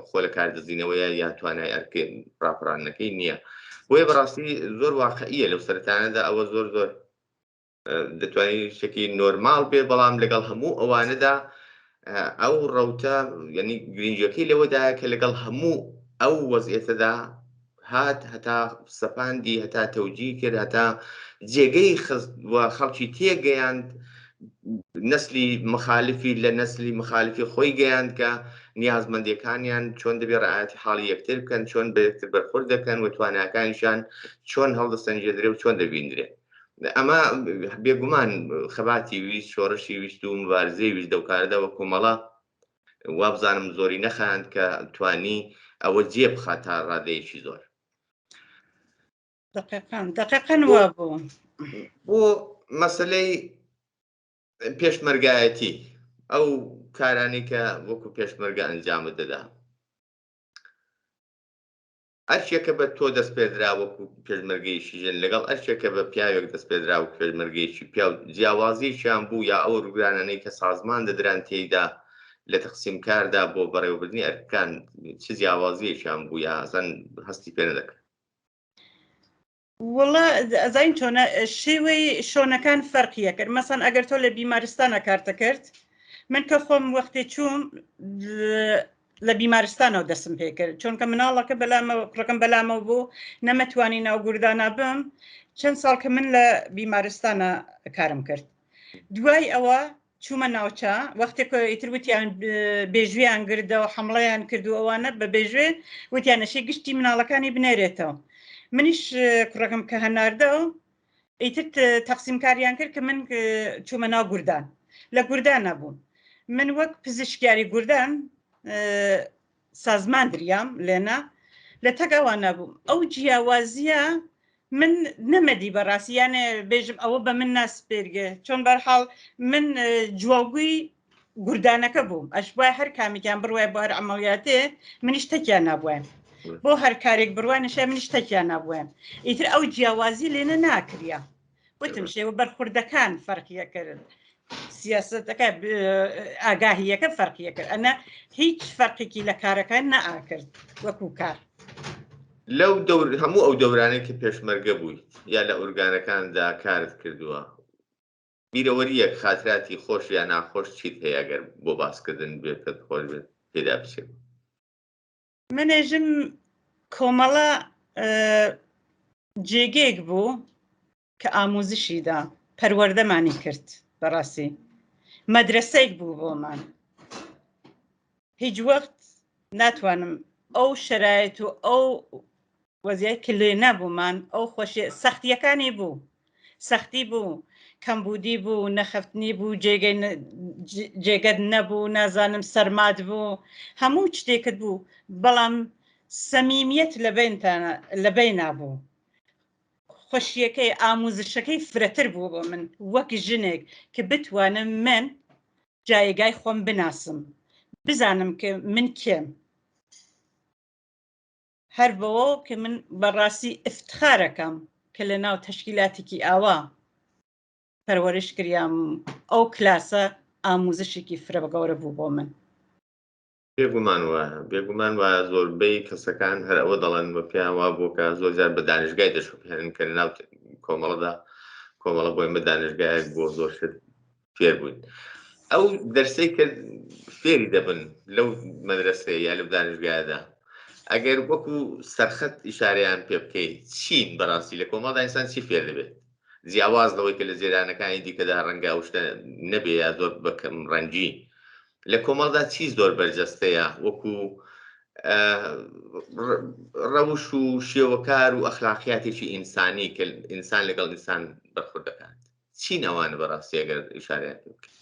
خۆ لە کار دەزینەوەیە یا توانای ئەرکێ ڕاپڕانەکەی نییە بۆیە بەڕاستی زۆر واقعیە لەو سەرەتانەدا ئەوە زۆر دەتوانین شتێکی نۆرماڵ بێ بەڵام لەگەڵ هەموو ئەوانەدا ئەو ڕەوتە یعنی گرنگیەکەی لەوەدایە کە لەگەڵ هەموو ئەو وەزعیەتەدا هات هەتا سەپاندی هەتا تەوجی کرد هەتا جێگەی خەڵکی تێگەیاند نەسلی مخالفی لە نەسلی مخالفی خۆی گەیاند کە نیازمەندیەکانیان چۆن دەبێ ڕعایەتی حاڵی یەکتر بکەن چۆن بە یەکتر بەرخورد دەکەن و تواناکانیشان چۆن هەڵدەسەنجێدرێ و چۆن دەبیندرێ ئەمە بێگومان خەباتی ویست شۆڕشی ویست و مبارزەی ویست دەوکارەدا وە کۆمەڵە وابزانم زۆری نەخاند کە توانی ئەوە جێ بخات تا ڕادەیەکی زۆر دقیقاً وا بوو بۆ مەسەلەی پێشمەرگایەتی ئەو کارانی کە وەکو پێشمەرگە ئەنجامت دەدا ئەرچێکە بە تۆ دەست پێدرا وەکو پێشمەرگەیشی ژن لەگەڵ ئەرچێکە بە پیاوێک دەست پێدرا و پێشمەرگەیەکی پیا و جیاوازیشیان بوو یا ئەو ڕووگرانانەی کە سازمان دەدران تێیدا لە تەقسیمکاردا بۆ بەڕێوەبردنی ئەرکان چ جیاوازیەکیان بوو یا ئەزان هەستی پێ نەدەکرد وڵا ئەزین چۆنە شێوەی شۆنەکان فەرقیە کرد مەسەن ئەگەر تۆ لە بیمارستانە کارتە کرد من کە خۆم وەختی چووم لە بیمارستانەوە دەستم پێ کرد چونکە مناڵەکە کوڕەکەم بەلامەوە بوو نەمەتوانی ناو گوردانە بم چەند ساڵ کە من لە بیمارستانە کارم کرد دوای ئەوە چوومە ناوچە وەختێک ئیتر وتیان بێژویان گردەوە حمڵەیان کردو ئەوانە بە بێژوێ وتیانەشی گشتی مناڵەکانی بنێرێتەوە منیش کوڕەکەم کە هەناردەوە ئیتر تەقسیمکاریان کرد کە من چوومە ناو گوردان لە گوردان نەبووم من وەک پزیشکیاری گوردان سازمان دریام لێنا لە تەگەوان نەبووم ئەو جیاوازیە من نەمەدی بەڕاستی یانێ بێژم ئەوە بە من ناسپێرگە چۆن بەرحاڵ من جوابگوی گوردانەکە بووم ئەش وای هەر کامێکیان بڕوای بۆ هەر ئەمەڵیاتێ منیش تەکیان نابووێن بۆ هەر کارێک بڕوانشە منیش تەکیان نابووێن ئیتر ئەو جیاوازی لێنە ناکریا وتم شێوە بەرخوردەکان فەرقیە کرد سیاستەکە ئاگاهیەکە فەرقیە کرد ئەنە هیچ فەرقێکی لە کارەکان نەئاکرد وەکو کار لەو هەموو ئەو دەورانەی کە پێشمەرگە بوویت یا لە ئورگانەکاندا کارت کردووە بیرەوەریەک خاتراتی خۆش یا ناخۆش چیت هەیە ئەگەر بۆ باسکردن بێتە خۆش بێت پێدا بچێت منێژم کۆمەڵە جێگەیەک بوو کە ئامۆزشیدا پەروەردەمانی کرد بەڕاستی مەدرسەیەک بوو بۆمان هیچ وەخت ناتوانم ئەو شەرایەت و ئەو وەزیای کە لێ نەبوومان ئەو خۆشیە سەختیەکانی بوو سەختی بوو، کەمبودی بوو، نەخەفتنی بوو، جێگەت نەبوو، نازانم سەرماد بوو، هەموو شتێکت بوو، بەڵام سەمیمیەت لە بەینا بوو. خۆشیەکەی ئاموزشەکەی فرەتر بوو بۆ من وەک ژنێک کە بتوانم من جایگای خۆم بناسم، بزانم کە من کێم. هەر بەوە کە من بەڕاستی ئفتخارەکەم کە لە ناو تەشکیلاتێکی ئاوا پەروەرش کریام. ئەو کلاسە ئاموزشێکی فرە بەگەورە بوو بۆ من. بێگومان وایە زۆربەی کەسەکان هەر ئەوە دەڵێن بە پیاوا بوو کە زۆر جار بە دانیشگای دەشوپێنن کە ناو کۆمەڵەدا کۆمەڵە بۆی بە دانیشگایەک بۆ زۆر شت فێر بووین. ئەو دەرسەی کە فێری دەبن لەو مەدرسەیە یا لەو دانیشگایەدا، ئەگەر وەکو سەرخەت ئیشارەیان پێ بکەیت چین بەڕاستی لە کۆمەڵدا ئینسان چی فێر دەبێت؟ جیاواز لەوەی کە لە جێرانەکانی دیکەدا ڕەنگە ئەو شتە نەبێ یا زۆر بەکەم ڕەنجی، لە کۆمەڵدا چی زۆر بەرجەستەیە وەکو ڕەوش و شێوەکار و ئەخلاقیاتێکی ئینسانی کە ئینسان لەگەڵ ئینسان بەرخورد دەکات؟ چی نەوانە بەڕاستی ئەگەر ئیشارەیان پێ بکەیت؟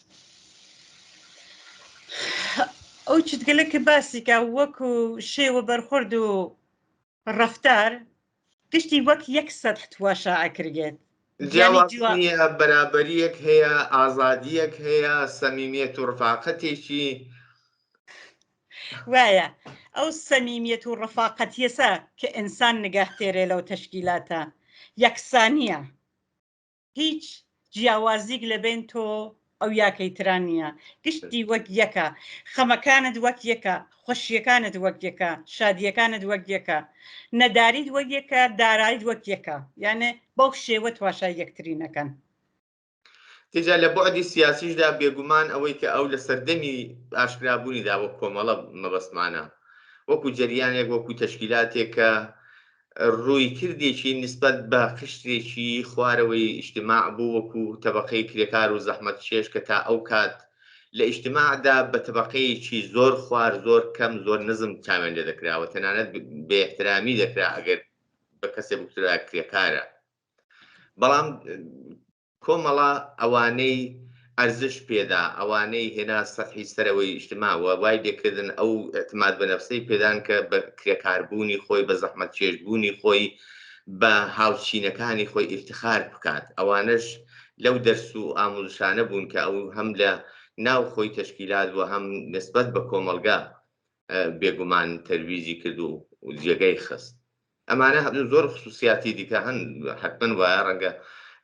ئەو چتگەلە کە باسیکە وەکو شێوە بەرخورد و ڕەفتار گشتی وەک یەک سەد واشاع کردێت. جیاوازیە، بەرابەریەک هەیە، ئازادیەک هەیە، سەمیمیەت و ڕفاقەتێکی وایە. ئەو سەمیمیەت و ڕەفاقەتیەسە کە ئینسان نگەهتێرێ لەو تەشکیلاتە یەکسانیە، هیچ جیاوازیک لەبێن تۆ ئەو یاکەیتران نییە، گشتی وەک یەکە، خەمەکانت وەک یەکە، خۆشیەکانت وەک یەکە، شادیەکانت وەک یەکە، نەداریت وەک یەکە، دارایت وەک یەکە، یانێ بەو شێوە تواشای یەکترینەکەن. تێجا لە بۆعدی سیاسیشدا بێگومان ئەوەی کە ئەو لە سەردەمی ئاشکرابوونیدا وەک کۆمەڵە مەبەستمانە، وەکو جەریانێک وەکو تەشکیلاتێک کە ڕووی کردێکی نسبەت بە قشتێکی خوارەوەی ئیجتیماع بوو وەکو تەبەقەی کرێکار و زەحمەت چێش کە تا ئەو کات لە ئیجتیماعدا بە تەبەقەیەکی زۆر خوار، زۆر کەم، زۆر نزم چاوێن لێ دەکراوە، تەنانەت بێ احترامی دەکرا ئەگەر بە کەسێک بکرا کرێکارە. بەڵام کۆمەڵە ئەوانەی ئەرزش پێدا، ئەوانەی هێنا سەحی سەرەوەی ئیجتیماعوە وای لێکردن ئەو ئەتماد بە نەفسەی پێدان کە بە کرێکاربوونی خۆی، بە زەحمەت چێشبوونی خۆی، بە هاوچینەکانی خۆی ئیفتخار بکات. ئەوانش لەو دەرس و ئاموزشانە بوون کە ئەو هەم لە ناو خۆی تەشکیلات و هەم نسبەت بە کۆمەڵگا بێگومان تەرویزی کرد و جێگەی خست. ئەمانە زۆر خصوصیاتی دیکە هەن، حتمەن وایە ڕەنگە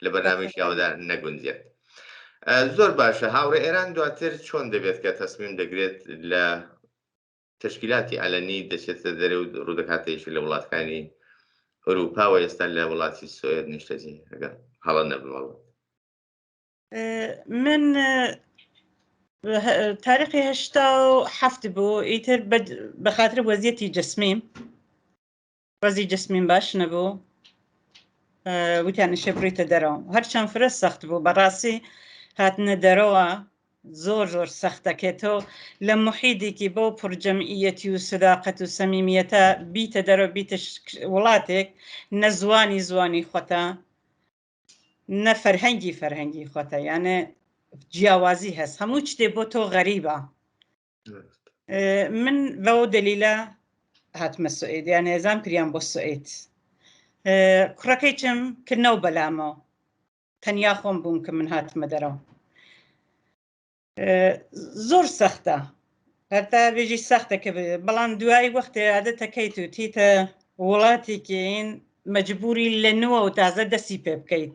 لە بەرنامەی یاوەدا نەگونجێت. زۆر باشە. هاوڕێ ئێران دواتر چۆن دەبێت کە تەسمیم دەگرێت لە تەشکیلاتی ئەلەنی دەچێتە دەرێ و ڕوودەکاتێکی لە وڵاتەکانی ئەوروپا و ئێستا لە وڵاتی سوێد نیشتەجی ئەگەر هەڵە نەبنەوە؟ من تاریخی 87 بوو، ئیتر بەخاطر وەزیەتی جسمیم، وەزی جسمیم باش نەبوو، وتیان شێ بڕیتە دەرەوە. هەرچەند فرە سەخت بوو، بەڕاستی هاتنە دەرەوە زۆر زۆر سەختەکێتەوە لە محیدێکی بۆ پڕجەمعیەتی و سداقەت و سەمیمیەتە بیتە دەرەوە، بیتە وڵاتێک نە زوانی خۆتە، نە فەرهەنگی خۆتە، یانە جیاوازی هەست، هەموو شتێ بۆ تۆ غەریبە. من بەو دلیلە هاتمە سوئید، یان هێزان کریان بۆ سوئید. کوڕەکەی چم کردنەوە بەلامەوە، تەنیا خۆم بووم کە من هاتمە دەرەوە. زۆر سەختە، هەرتا بێژی سەختە کە بەڵام دوای وەختێ عادەتەکەیت و تیتە وڵاتێکین مەجبوری لە نوە و تازە دەستی پێ بکەیت،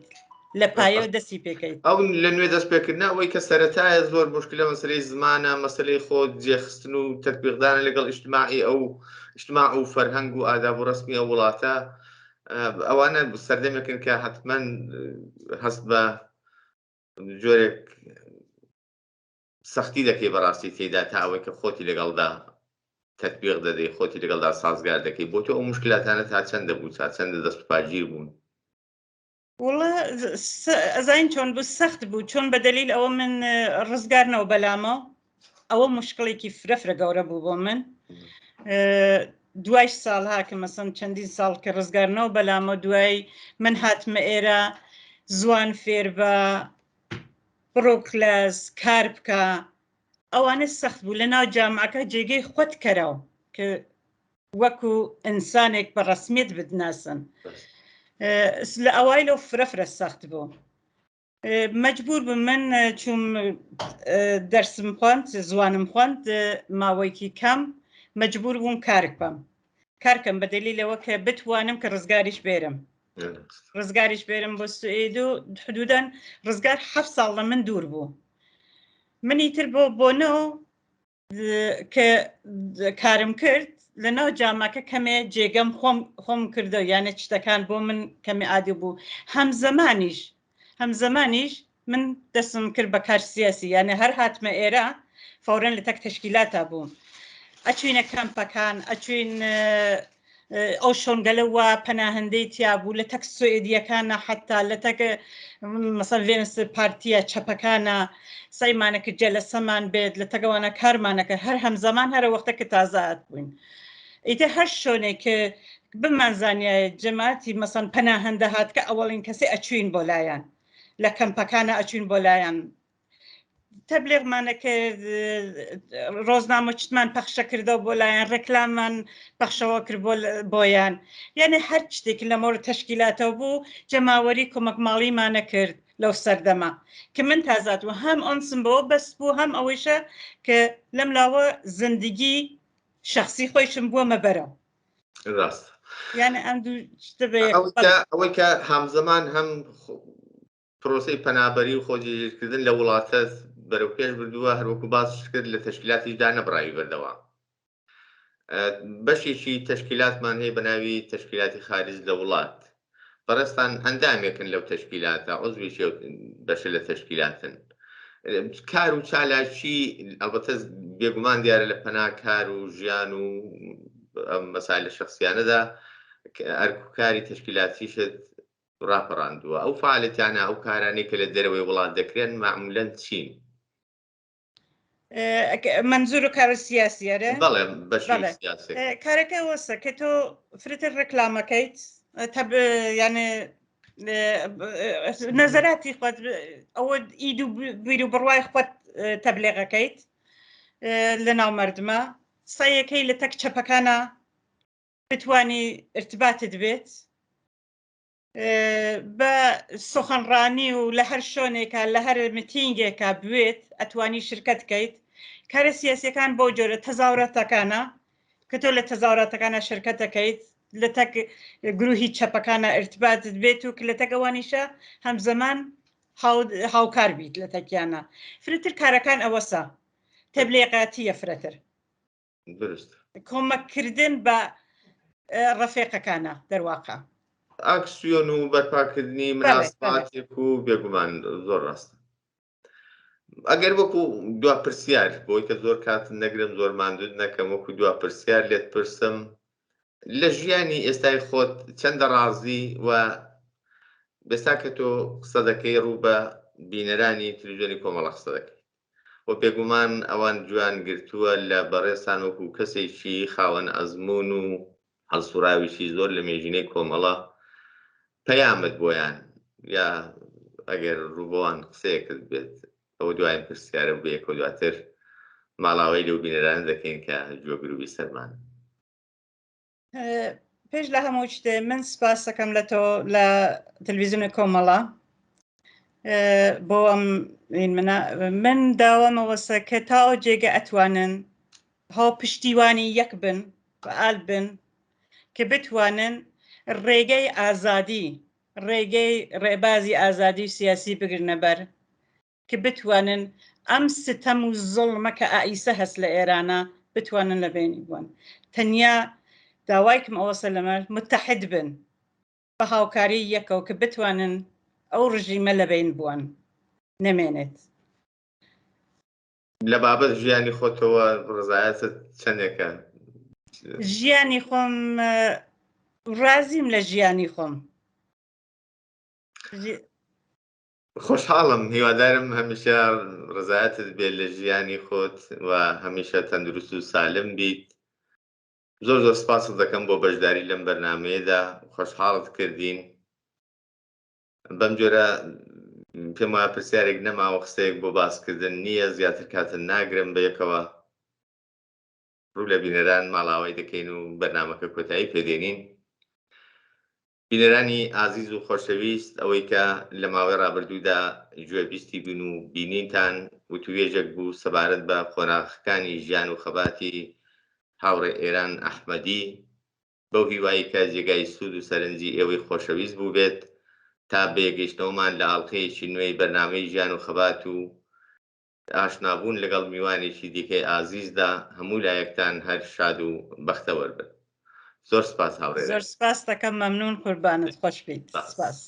لە پایەوە دەستی پێکەیت. ئەو لە نوێ دەست پێکردنا ئەوەی کە سەرەتایە زۆر مشکلە مەسەلەی زمانە، مەسەلەی خۆت جێخستن و تەطبیقدانە لەگەڵ ئیجتیماعی ئەو ئیجتیماع و فەرهەنگ و ئاداب و ڕەسمی ئەو وڵاتە، ئەوانە سەردەمێکن کە حتمەن هەست بە جۆرێک سەختی دەکەی بەڕاستی تێدا تا ئەوەی کە خۆتی لەگەڵدا تەطبیق دەدەی، خۆتی لەگەڵدا سازگار دەکەی. بۆ تۆ ئەو مشکلاتانە تا چەندە بوو، تا چەندە دەست پاگیر بوون؟ وڵا ئەزاین چۆن بوو، سەخت بوو، چۆن بە دەلیل ئەوە من ڕزگارنەوە بەلامە، ئەوە مشکڵێکی فرە گەورە بوو بۆ من. دوای ساڵها کە مەسەن چەندین ساڵ کە ڕزگارنەوە بەلامە، دوای من هاتمە ئێرە زوان فێر بە، بڕۆ کلاس، کار بکە، ئەوانە سەخت بوو. لە ناو جامعەکە جێگەی خۆت کەرەوە کە وەکو ئینسانێک بە ڕەسمیت بدناسن. لە ئەوایلۆ فرەفرە سەخت بوو. مەجبور بووم من چوم دەرسم خوێند، زوانم خوێند، ماوەیەکی کەم مەجبور بووم کارکەم بە دەلیلەوە کە بتوانم کە ڕزگاریش بێرم بۆ سوئید و حدوداً ڕزگار 7 ساڵ لە من دوور بوو. منی تر بۆنەوە کە کارم کرد لە ناو جامعەکە کەمێ جێگەم خۆم کردەوە، یانە شتەکان بۆ من کەمی عادی بوو. هەمزەمانیش من دەستم کرد بە کار سیاسی، یانە هەر هاتمە ئێرە فەورەن لە تەک تەشکیلاتە بووم، ئەچوینە کەمپەکان، ئەچوین ئەو شۆنگەلەوە پەناهەندەی تیا بوو لە تەک سوئێدیەکانە، حتا لە تەک مەسەڵەن ڤێنس پارتیە چەپەکانە سەیمانەکە جەلەسەمان بێت، لە تەگەوانە کارمانەکە هەر هەمزەمان هەرە وەختەکە تازات بووین. ئیتر هەر شۆنێک کە بمانزانایە جەماعەتی مەسەڵەن پەناهەندە هاتکە ئەوەڵین کەسێ ئەچوین بۆ لایەن، لە کەمپەکانە ئەچوین بۆ لایەن، تەبلیغمانە کرد، ڕۆژنامە چتمان پەخشە کردەوە بۆ لایەن، ڕێکلامان پەخشەوە کرد بۆیان، یعنی هەر شتێک لە مۆرد تەشکیلاتەوە بوو جەماوەری کۆمەک ماڵیمانە کرد لەو سەردەما کە من تازات و هەم ئەنسم بەوە بەست بوو، هەم ئەوەیشە کە لەم لاوە زندگی شخصی خۆیشم بووە مەبەرەوە. ڕاست. یعنی ئەم دوو شتە ئەوەی کە هەمزەمان هەم پرۆسەی پەنابەری و خۆجێژکردن لە وڵاتە بەرەو پێش بردووە، هەروەکو باسش کرد لە تەشکیلاتیشدا نەبڕاوی بەردەوام. بەشێکی تەشکیلاتمان هەیە بە ناوی تەشکیلاتی خارج لە وڵات، بەڕێستان ئەندامێکن لەو تەشکیلاتە، عوزویشی بەشە لە تەشکیلاتن. کار و چالاکی ئەلبەتە بێگومان دیارە لە پەنا کار و ژیان و مەسایل شەخسیانەدا ئەرکوکاری تەشکیلاتیشت ڕاپەڕاندووە. ئەو فعالیتانە ئەو کارانەی کە لە دەرەوەی وڵات دەکرێن معمولەن چین؟ منزور و کار سیاسیەرە؟ بەڵێ بەشی سیاسی. کارەکە وەسە کە تۆ فرتر ڕێکلامەکەیت، یعنی نەزەراتی خۆت ئەوە ئید و بیر و بڕوای خۆت تەبلیغەکەیت لە ناو مەردمە، سەیەکەی لە تەک چەپەکانە بتوانی ارتباتت بێت بە سخنڕانی و لە هەر شوێنێکە لە هەر میتینگێکە بوێت ئەتوانی شرکت بکەیت. کارە سیاسیەکان بۆ جۆرە تەزاوراتەکانە کە تۆ لە تەزاوراتەکانە شرکت دەکەیت، لە تەک گروهی چەپەکانە ارتباتت بێت و لە تەکەوانیشە هەمزەمان هاوکار بیت لە تەکیانە. فرتر کارەکان ئەوەسە تەبلیغاتیە، فرەتر کۆمەککردن بە ڕەفێقەکانە دەرواقع، ئاکسیۆن و بەرپاکردنی مناسباتێک و بێگومان زۆر ڕاستە. ئەگەر وەکو دوا پرسیار بۆی کە زۆر کاتن نەگرم زۆر ماندوود نەکەم، وەکو دوا پرسیار لێت پرسم لە ژیانی ئێستای خۆت چەندە ڕازی و بێستا کە تۆ قسە دەکەی ڕوو بە بینەرانی تەلەڤیزیۆنی کۆمەڵە قسە دەکەی و بێگومان ئەوان جوان گرتووە لە بەڕێستان وەکو کەسێکی خاوەن ئەزموون و هەڵسوراویشی زۆر لە مێژینەی کۆمەڵە پەیامت بۆیان، یا ئەگەر ڕووبەوان قسەیەکت بێت ئەوە دوایین پرسیارە بەیەکەوە دواتر ماڵاوی لەو بینەرانە دەکەین کە جۆگروبی سەرمان. پێش لە هەموو شتێ من سپاس دەکەم لە تۆ لە تەلەڤیزیۆنی کۆمەڵە بۆ ئەم من داوامەوەسە کە تاوە جێگە ئەتوانن هاو پشتیوانی یەک بن فعال بن کە بتوانن ڕێگەی ئازادی، ڕێگەی ڕێبازی ئازادی سیاسی بگرنە بەر، کە بتوانن ئەم ستەم و زوڵمە کە ئائیسە هەست لە ئێرانە بتوانن لەبێنی بوون. تەنیا داوایکم ئەوەسە لەمە متحد بن بە هاوکاری یەکەوە کە بتوانن ئەو ڕژیمە لەبین بوون نەمێنێت. لە بابەت ژیانی خۆتەوە ڕزایەتت چەندێکە؟ ژیانی خۆم ڕازیم لە ژیانی خۆم، خۆشحاڵم، هیوادارم هەمیشە ڕزایەتت بێت لە ژیانی خۆت و هەمیشە تەندروست و سالم بیت. زۆر زۆر سپاست دەکەم بۆ بەشداری لەم بەرنامەیەدا، خۆشحاڵت کردین. بەم جۆرە پێم وایە پرسیارێک نەماوە قسەیەک بۆ باسکردن نییە زیاتر کاتن ناگرم بە یەکەوە ڕوو لە بینەران ماڵاوای دەکەین و بەرنامەکە کۆتایی پێدێنین. بینەرانی ئازیز و خۆشەویست، ئەوەی کە لە ماوەی ڕابردوودا گوێبیستی بوون و بینینتان وتوێژێک بوو سەبارەت بە قۆناغەکانی ژیان و خەباتی هاوڕێ ئێران ئەحمەدی، بەو هیوایی کە جێگای سوود و سەرنجی ئێوەی خۆشەویست بوو بێت تا بێگەیشتنەوەمان لە ئاڵلقەیەکی نوێی بەرنامەی ژیان و خەبات و ئاشنابوون لەگەڵ میوانێکی دیکەی ئازیزدا هەموو لایەکتان هەر شاد و بەختەوەر بن. زۆر سپاس هاوڕێ. زۆر سپاس دەکەم، مەمنون، قوربانت، خۆش بیت. سپاس.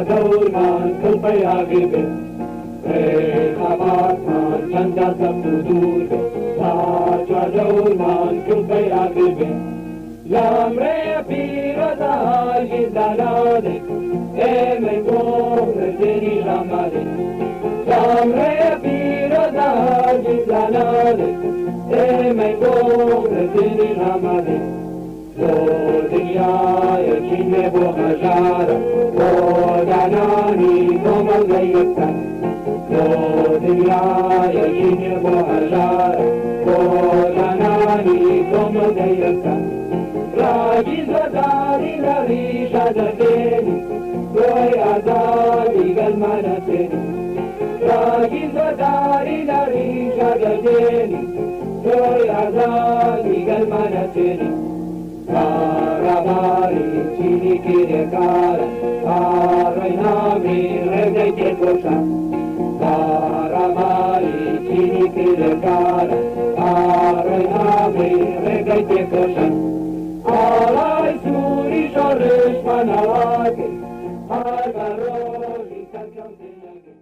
دورمان كل عقبه خبات من چند سبت دود باجا دورمان كل عقبه لامري بيردا يزدانه من قوم دني لامره لامري بيردا يزدانه من قوم دني لامره دنیای چین بو هزاره بو دانانی کامل نیفتن دنیای چین بو هزاره بو دانانی کامل نیفتن راجی زداری لریش دردینی روی آزادی گل منتنی راجی زداری لریش دردینی روی آزادی گل منتنی Karamari chini kire kara, karinami rege ke kosha. Karamari chini kire kara, karinami rege ke kosha. Alay suri shorish manawake, har garoli kankam dinage.